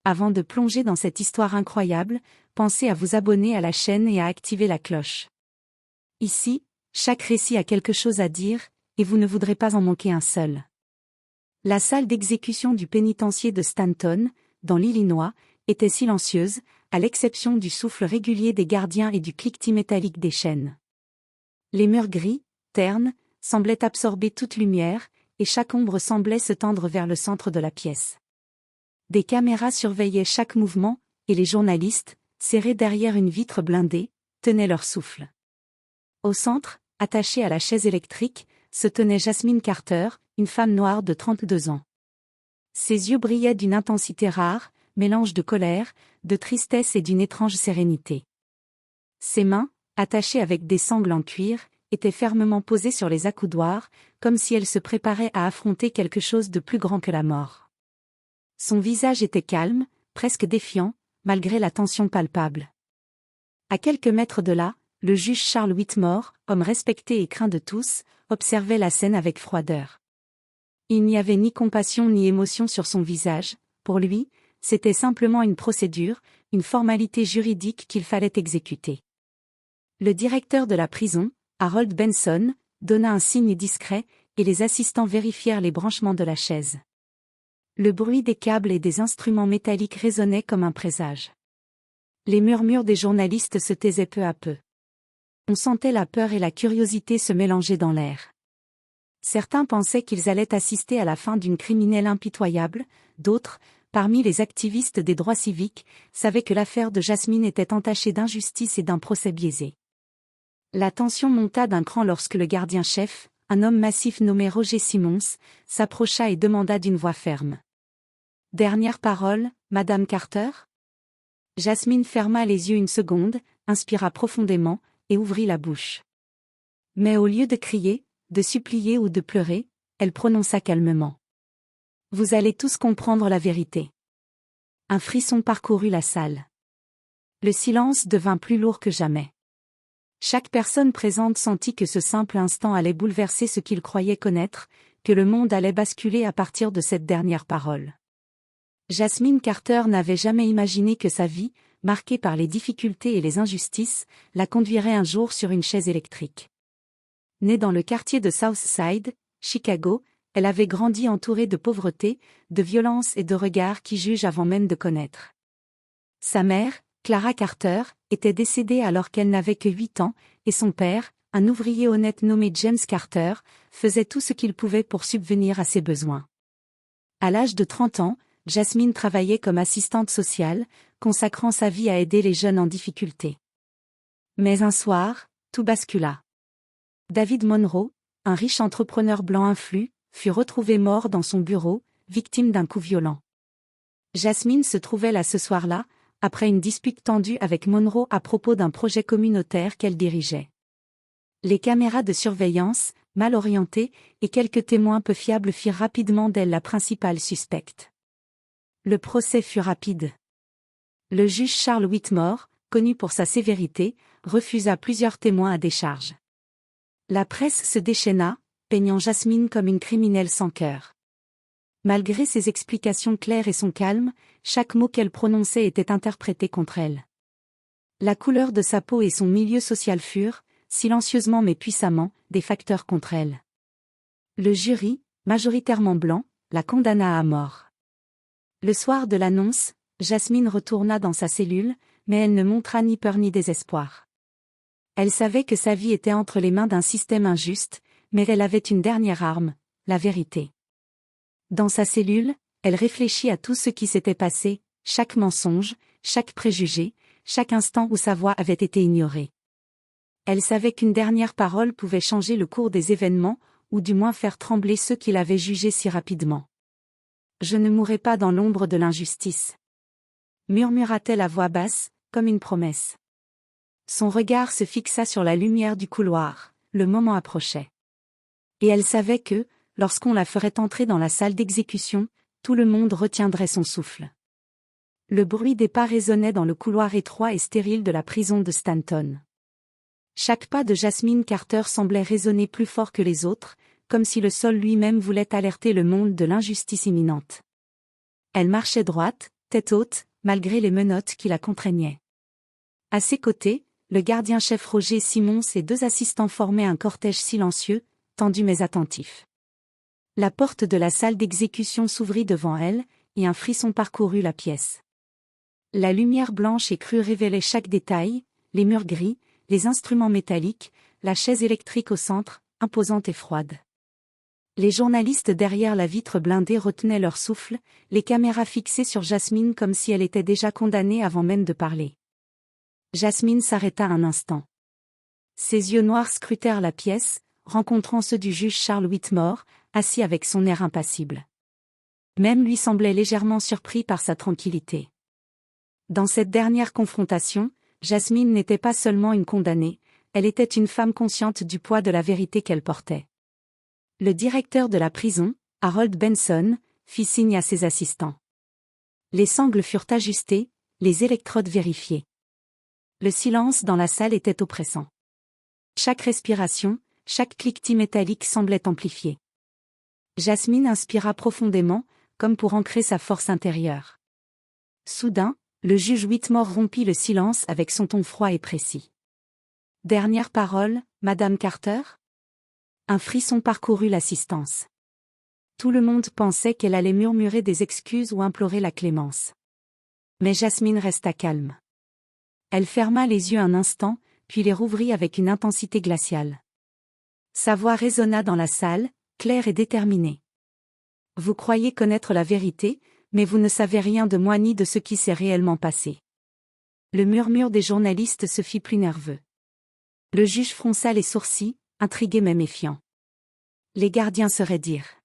Avant de plonger dans cette histoire incroyable, pensez à vous abonner à la chaîne et à activer la cloche. Ici, chaque récit a quelque chose à dire, et vous ne voudrez pas en manquer un seul. La salle d'exécution du pénitencier de Stanton, dans l'Illinois, était silencieuse, à l'exception du souffle régulier des gardiens et du cliquetis métallique des chaînes. Les murs gris, ternes, semblaient absorber toute lumière, et chaque ombre semblait se tendre vers le centre de la pièce. Des caméras surveillaient chaque mouvement, et les journalistes, serrés derrière une vitre blindée, tenaient leur souffle. Au centre, attachée à la chaise électrique, se tenait Jasmine Carter, une femme noire de 32 ans. Ses yeux brillaient d'une intensité rare, mélange de colère, de tristesse et d'une étrange sérénité. Ses mains, attachées avec des sangles en cuir, étaient fermement posées sur les accoudoirs, comme si elle se préparait à affronter quelque chose de plus grand que la mort. Son visage était calme, presque défiant, malgré la tension palpable. À quelques mètres de là, le juge Charles Whitmore, homme respecté et craint de tous, observait la scène avec froideur. Il n'y avait ni compassion ni émotion sur son visage, pour lui, c'était simplement une procédure, une formalité juridique qu'il fallait exécuter. Le directeur de la prison, Harold Benson, donna un signe discret, et les assistants vérifièrent les branchements de la chaise. Le bruit des câbles et des instruments métalliques résonnait comme un présage. Les murmures des journalistes se taisaient peu à peu. On sentait la peur et la curiosité se mélanger dans l'air. Certains pensaient qu'ils allaient assister à la fin d'une criminelle impitoyable, d'autres, parmi les activistes des droits civiques, savaient que l'affaire de Jasmine était entachée d'injustice et d'un procès biaisé. La tension monta d'un cran lorsque le gardien-chef, un homme massif nommé Roger Simmons, s'approcha et demanda d'une voix ferme. « Dernière parole, Madame Carter ?» Jasmine ferma les yeux une seconde, inspira profondément, et ouvrit la bouche. Mais au lieu de crier, de supplier ou de pleurer, elle prononça calmement. « Vous allez tous comprendre la vérité. » Un frisson parcourut la salle. Le silence devint plus lourd que jamais. Chaque personne présente sentit que ce simple instant allait bouleverser ce qu'il croyait connaître, que le monde allait basculer à partir de cette dernière parole. Jasmine Carter n'avait jamais imaginé que sa vie, marquée par les difficultés et les injustices, la conduirait un jour sur une chaise électrique. Née dans le quartier de Southside, Chicago, elle avait grandi entourée de pauvreté, de violence et de regards qui jugent avant même de connaître. Sa mère, Clara Carter, était décédée alors qu'elle n'avait que 8 ans, et son père, un ouvrier honnête nommé James Carter, faisait tout ce qu'il pouvait pour subvenir à ses besoins. À l'âge de 30 ans, Jasmine travaillait comme assistante sociale, consacrant sa vie à aider les jeunes en difficulté. Mais un soir, tout bascula. David Monroe, un riche entrepreneur blanc influent, fut retrouvé mort dans son bureau, victime d'un coup violent. Jasmine se trouvait là ce soir-là, après une dispute tendue avec Monroe à propos d'un projet communautaire qu'elle dirigeait. Les caméras de surveillance, mal orientées, et quelques témoins peu fiables firent rapidement d'elle la principale suspecte. Le procès fut rapide. Le juge Charles Whitmore, connu pour sa sévérité, refusa plusieurs témoins à décharge. La presse se déchaîna, peignant Jasmine comme une criminelle sans cœur. Malgré ses explications claires et son calme, chaque mot qu'elle prononçait était interprété contre elle. La couleur de sa peau et son milieu social furent, silencieusement mais puissamment, des facteurs contre elle. Le jury, majoritairement blanc, la condamna à mort. Le soir de l'annonce, Jasmine retourna dans sa cellule, mais elle ne montra ni peur ni désespoir. Elle savait que sa vie était entre les mains d'un système injuste, mais elle avait une dernière arme, la vérité. Dans sa cellule, elle réfléchit à tout ce qui s'était passé, chaque mensonge, chaque préjugé, chaque instant où sa voix avait été ignorée. Elle savait qu'une dernière parole pouvait changer le cours des événements, ou du moins faire trembler ceux qui l'avaient jugée si rapidement. « Je ne mourrai pas dans l'ombre de l'injustice. » murmura-t-elle à voix basse, comme une promesse. Son regard se fixa sur la lumière du couloir, le moment approchait. Et elle savait que, lorsqu'on la ferait entrer dans la salle d'exécution, tout le monde retiendrait son souffle. Le bruit des pas résonnait dans le couloir étroit et stérile de la prison de Stanton. Chaque pas de Jasmine Carter semblait résonner plus fort que les autres, comme si le sol lui-même voulait alerter le monde de l'injustice imminente. Elle marchait droite, tête haute, malgré les menottes qui la contraignaient. À ses côtés, le gardien-chef Roger Simons et 2 assistants formaient un cortège silencieux, tendu mais attentif. La porte de la salle d'exécution s'ouvrit devant elle, et un frisson parcourut la pièce. La lumière blanche et crue révélait chaque détail, les murs gris, les instruments métalliques, la chaise électrique au centre, imposante et froide. Les journalistes derrière la vitre blindée retenaient leur souffle, les caméras fixées sur Jasmine comme si elle était déjà condamnée avant même de parler. Jasmine s'arrêta un instant. Ses yeux noirs scrutèrent la pièce, rencontrant ceux du juge Charles Whitmore, assis avec son air impassible. Même lui semblait légèrement surpris par sa tranquillité. Dans cette dernière confrontation, Jasmine n'était pas seulement une condamnée, elle était une femme consciente du poids de la vérité qu'elle portait. Le directeur de la prison, Harold Benson, fit signe à ses assistants. Les sangles furent ajustées, les électrodes vérifiées. Le silence dans la salle était oppressant. Chaque respiration, chaque cliquetis métallique semblait amplifié. Jasmine inspira profondément, comme pour ancrer sa force intérieure. Soudain, le juge Whitmore rompit le silence avec son ton froid et précis. « Dernière parole, Madame Carter ?» Un frisson parcourut l'assistance. Tout le monde pensait qu'elle allait murmurer des excuses ou implorer la clémence. Mais Jasmine resta calme. Elle ferma les yeux un instant, puis les rouvrit avec une intensité glaciale. Sa voix résonna dans la salle, claire et déterminée. « Vous croyez connaître la vérité, mais vous ne savez rien de moi ni de ce qui s'est réellement passé. » Le murmure des journalistes se fit plus nerveux. Le juge fronça les sourcils, intrigué mais méfiant. Les gardiens se raidirent.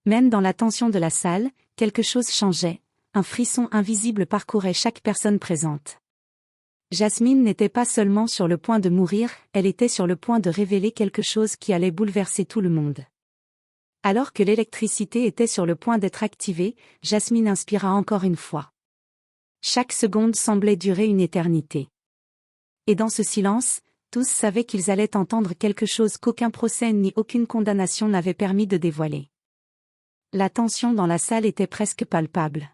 Même dans la tension de la salle, quelque chose changeait, un frisson invisible parcourait chaque personne présente. Jasmine n'était pas seulement sur le point de mourir, elle était sur le point de révéler quelque chose qui allait bouleverser tout le monde. Alors que l'électricité était sur le point d'être activée, Jasmine inspira encore une fois. Chaque seconde semblait durer une éternité. Et dans ce silence, tous savaient qu'ils allaient entendre quelque chose qu'aucun procès ni aucune condamnation n'avait permis de dévoiler. La tension dans la salle était presque palpable.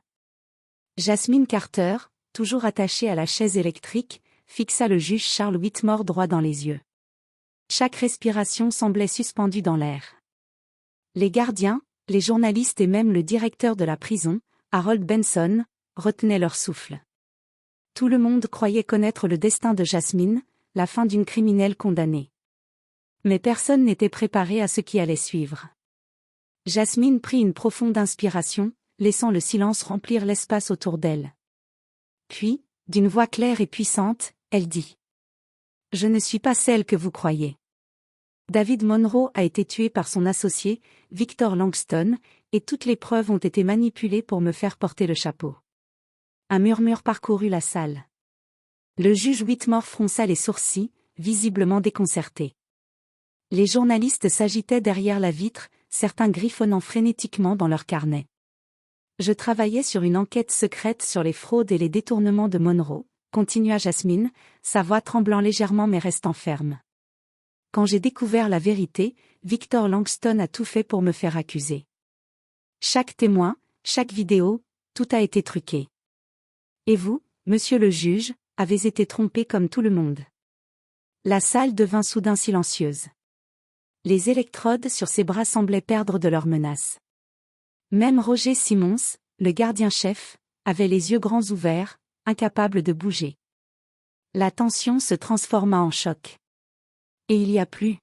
Jasmine Carter, toujours attachée à la chaise électrique, fixa le juge Charles Whitmore droit dans les yeux. Chaque respiration semblait suspendue dans l'air. Les gardiens, les journalistes et même le directeur de la prison, Harold Benson, retenaient leur souffle. Tout le monde croyait connaître le destin de Jasmine, la fin d'une criminelle condamnée. Mais personne n'était préparé à ce qui allait suivre. Jasmine prit une profonde inspiration, laissant le silence remplir l'espace autour d'elle. Puis, d'une voix claire et puissante, elle dit : « Je ne suis pas celle que vous croyez. David Monroe a été tué par son associé, Victor Langston, et toutes les preuves ont été manipulées pour me faire porter le chapeau. » Un murmure parcourut la salle. Le juge Whitmore fronça les sourcils, visiblement déconcerté. Les journalistes s'agitaient derrière la vitre, certains griffonnant frénétiquement dans leurs carnets. Je travaillais sur une enquête secrète sur les fraudes et les détournements de Monroe, continua Jasmine, sa voix tremblant légèrement mais restant ferme. Quand j'ai découvert la vérité, Victor Langston a tout fait pour me faire accuser. Chaque témoin, chaque vidéo, tout a été truqué. Et vous, monsieur le juge, avez été trompé comme tout le monde. La salle devint soudain silencieuse. Les électrodes sur ses bras semblaient perdre de leur menace. Même Roger Simons, le gardien-chef, avait les yeux grands ouverts, incapable de bouger. La tension se transforma en choc. « Et il y a plus »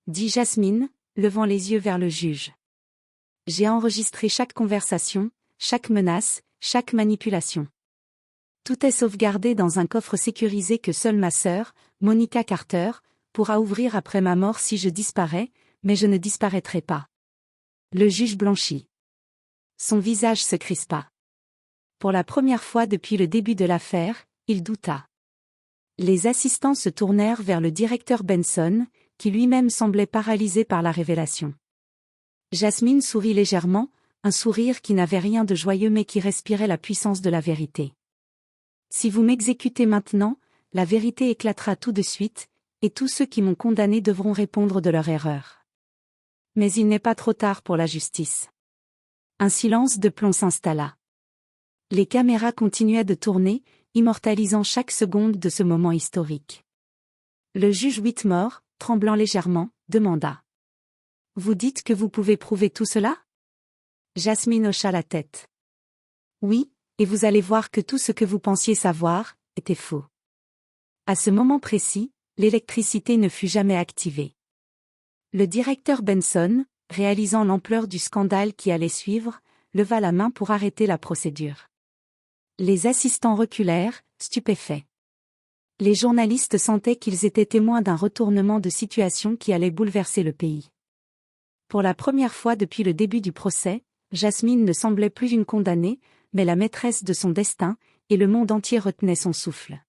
dit Jasmine, levant les yeux vers le juge. « J'ai enregistré chaque conversation, chaque menace, chaque manipulation. Tout est sauvegardé dans un coffre sécurisé que seule ma sœur, Monica Carter, pourra ouvrir après ma mort si je disparais, mais je ne disparaîtrai pas. » Le juge blanchit. Son visage se crispa. Pour la première fois depuis le début de l'affaire, il douta. Les assistants se tournèrent vers le directeur Benson, qui lui-même semblait paralysé par la révélation. Jasmine sourit légèrement, un sourire qui n'avait rien de joyeux mais qui respirait la puissance de la vérité. « Si vous m'exécutez maintenant, la vérité éclatera tout de suite, et tous ceux qui m'ont condamné devront répondre de leur erreur. Mais il n'est pas trop tard pour la justice. » Un silence de plomb s'installa. Les caméras continuaient de tourner, immortalisant chaque seconde de ce moment historique. Le juge Whitmore, tremblant légèrement, demanda. « Vous dites que vous pouvez prouver tout cela ?» Jasmine hocha la tête. « Oui, et vous allez voir que tout ce que vous pensiez savoir, était faux. » À ce moment précis, l'électricité ne fut jamais activée. Le directeur Benson, réalisant l'ampleur du scandale qui allait suivre, leva la main pour arrêter la procédure. Les assistants reculèrent, stupéfaits. Les journalistes sentaient qu'ils étaient témoins d'un retournement de situation qui allait bouleverser le pays. Pour la première fois depuis le début du procès, Jasmine ne semblait plus une condamnée, mais la maîtresse de son destin, et le monde entier retenait son souffle.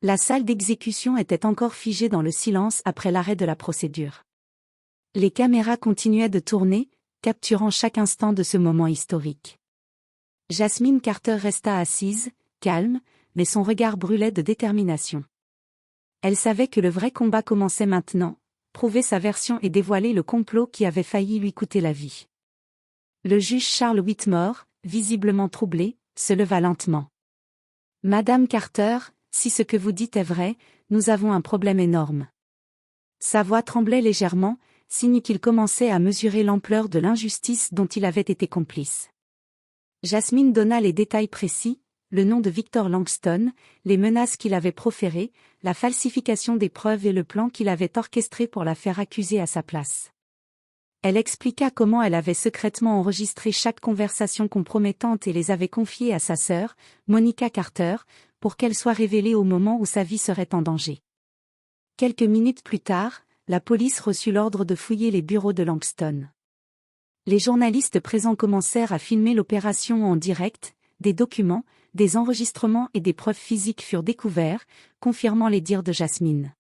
La salle d'exécution était encore figée dans le silence après l'arrêt de la procédure. Les caméras continuaient de tourner, capturant chaque instant de ce moment historique. Jasmine Carter resta assise, calme, mais son regard brûlait de détermination. Elle savait que le vrai combat commençait maintenant, prouver sa version et dévoiler le complot qui avait failli lui coûter la vie. Le juge Charles Whitmore, visiblement troublé, se leva lentement. « Madame Carter, si ce que vous dites est vrai, nous avons un problème énorme. » Sa voix tremblait légèrement, signe qu'il commençait à mesurer l'ampleur de l'injustice dont il avait été complice. Jasmine donna les détails précis, le nom de Victor Langston, les menaces qu'il avait proférées, la falsification des preuves et le plan qu'il avait orchestré pour la faire accuser à sa place. Elle expliqua comment elle avait secrètement enregistré chaque conversation compromettante et les avait confiées à sa sœur, Monica Carter, pour qu'elle soit révélée au moment où sa vie serait en danger. Quelques minutes plus tard, la police reçut l'ordre de fouiller les bureaux de Langston. Les journalistes présents commencèrent à filmer l'opération en direct, des documents, des enregistrements et des preuves physiques furent découverts, confirmant les dires de Jasmine.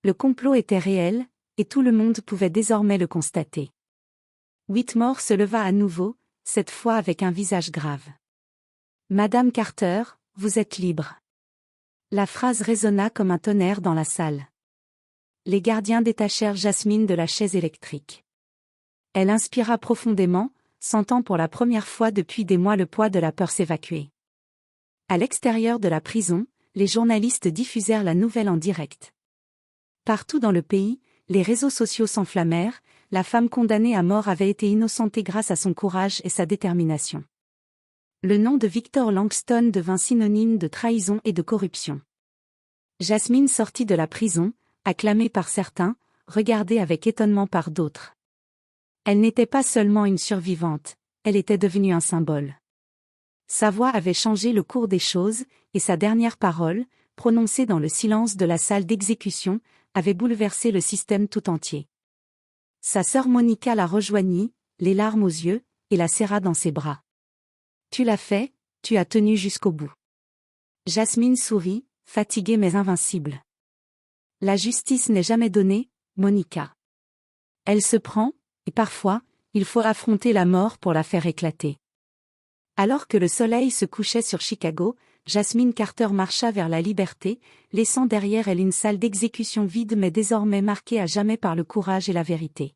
Le complot était réel, et tout le monde pouvait désormais le constater. Whitmore se leva à nouveau, cette fois avec un visage grave. « Madame Carter, vous êtes libre. » La phrase résonna comme un tonnerre dans la salle. Les gardiens détachèrent Jasmine de la chaise électrique. Elle inspira profondément, sentant pour la première fois depuis des mois le poids de la peur s'évacuer. À l'extérieur de la prison, les journalistes diffusèrent la nouvelle en direct. Partout dans le pays, les réseaux sociaux s'enflammèrent, la femme condamnée à mort avait été innocentée grâce à son courage et sa détermination. Le nom de Victor Langston devint synonyme de trahison et de corruption. Jasmine sortit de la prison, acclamée par certains, regardée avec étonnement par d'autres. Elle n'était pas seulement une survivante, elle était devenue un symbole. Sa voix avait changé le cours des choses, et sa dernière parole, prononcée dans le silence de la salle d'exécution, avait bouleversé le système tout entier. Sa sœur Monica la rejoignit, les larmes aux yeux, et la serra dans ses bras. « Tu l'as fait, tu as tenu jusqu'au bout. » Jasmine sourit, fatiguée mais invincible. « La justice n'est jamais donnée, Monica. Elle se prend, et parfois, il faut affronter la mort pour la faire éclater. » Alors que le soleil se couchait sur Chicago, Jasmine Carter marcha vers la liberté, laissant derrière elle une salle d'exécution vide mais désormais marquée à jamais par le courage et la vérité.